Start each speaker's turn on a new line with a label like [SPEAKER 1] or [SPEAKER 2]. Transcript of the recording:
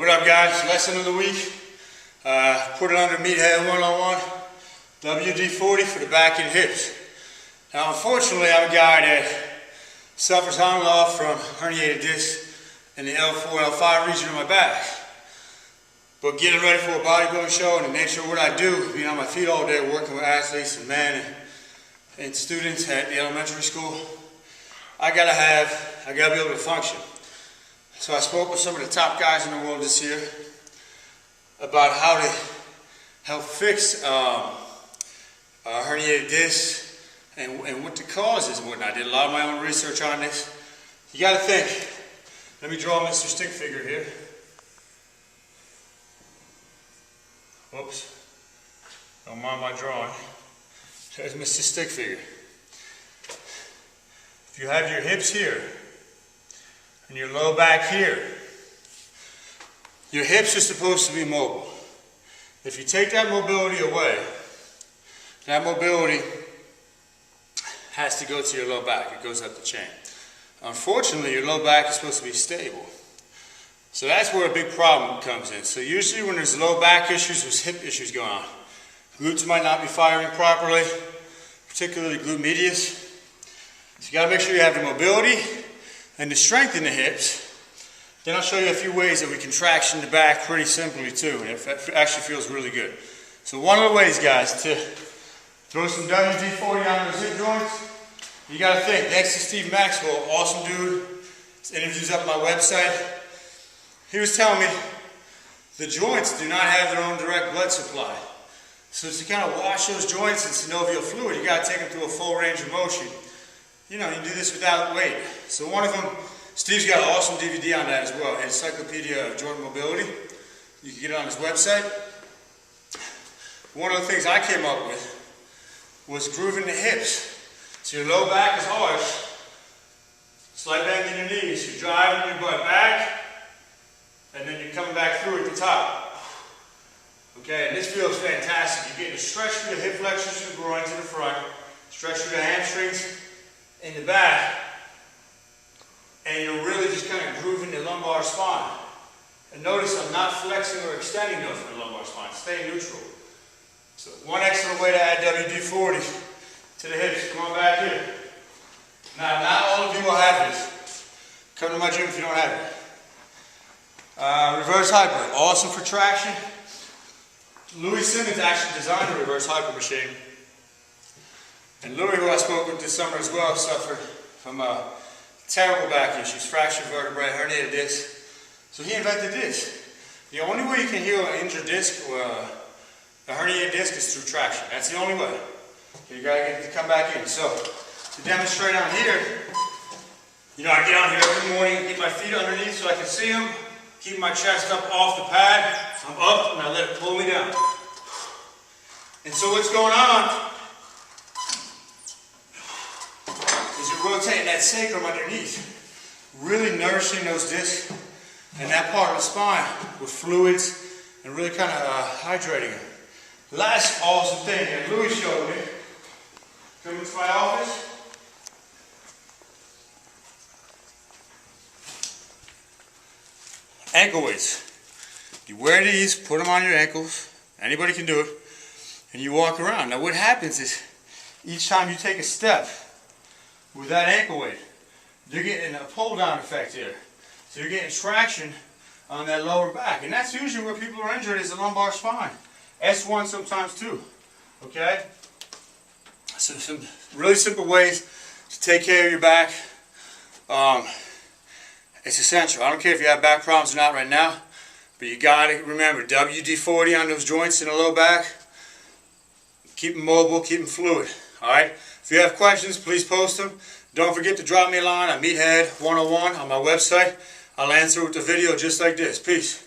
[SPEAKER 1] What up, guys? Lesson of the week. Put it under Meathead 101. WD-40 for the back and hips. Now, unfortunately, I'm a guy that suffers on and off from herniated discs in the L4, L5 region of my back. But getting ready for a bodybuilding show and the nature of what I do, being on my feet all day, working with athletes and men and students at the elementary school, I gotta be able to function. So I spoke with some of the top guys in the world this year about how to help fix herniated discs and what the cause is and whatnot. I did a lot of my own research on this. You gotta think. Let me draw Mr. Stick Figure here. Whoops. Don't mind my drawing. There's Mr. Stick Figure. If you have your hips here and your low back here, your hips are supposed to be mobile. If you take that mobility away, that mobility has to go to your low back. It goes up the chain. Unfortunately, your low back is supposed to be stable. So that's where a big problem comes in. So usually when there's low back issues, there's hip issues going on. Glutes might not be firing properly, particularly glute medius. So you got to make sure you have the mobility and the strength in the hips. Then I'll show you a few ways that we can traction the back pretty simply too, and it actually feels really good. So one of the ways, guys, to throw some WD-40 on those hip joints, you got to think, next to Steve Maxwell, awesome dude, his interview's up on my website. He was telling me the joints do not have their own direct blood supply. So to kind of wash those joints in synovial fluid, you got to take them through a full range of motion. You know, you can do this without weight. So one of them, Steve's got an awesome DVD on that as well, Encyclopedia of Joint Mobility. You can get it on his website. One of the things I came up with was grooving the hips. So your low back is hard. Slight bend in your knees. You're driving your butt back, and then you're coming back through at the top. Okay, and this feels fantastic. You're getting a stretch through the hip flexors and the groins in the front, stretch through the hamstrings in the back, and you're really just kind of grooving the lumbar spine. And notice I'm not flexing or extending those for the lumbar spine. Stay neutral. So one excellent way to add WD-40 to the hips. Come on back here. Now, not all of you will have this. Come to my gym if you don't have it. Reverse hyper, awesome for traction. Louis Simmons actually designed a reverse hyper machine. And Louis, who I spoke with this summer as well, suffered from terrible back issues, fractured vertebrae, herniated disc. So he invented this. The only way you can heal an injured disc, a herniated disc, is through traction. That's the only way. You gotta get it to come back in. So to demonstrate on here, you know, I get on here every morning, get my feet underneath so I can see them, keep my chest up off the pad. I'm up and I let it pull me down. And so what's going on is you're rotating that sacrum underneath, really nourishing those discs and that part of the spine with fluids and really kind of hydrating it. Last awesome thing that Louis showed me, coming to my office, ankle weights. You wear these, put them on your ankles, anybody can do it, and you walk around. Now what happens is, each time you take a step with that ankle weight, you're getting a pull down effect here. So you're getting traction on that lower back, and that's usually where people are injured, is the lumbar spine. S1 sometimes too, okay? So some really simple ways to take care of your back. It's essential. I don't care if you have back problems or not right now, but you gotta remember WD-40 on those joints in the low back. Keep them mobile, keep them fluid. Alright? If you have questions, please post them. Don't forget to drop me a line on Meathead 101 on my website. I'll answer with a video just like this. Peace.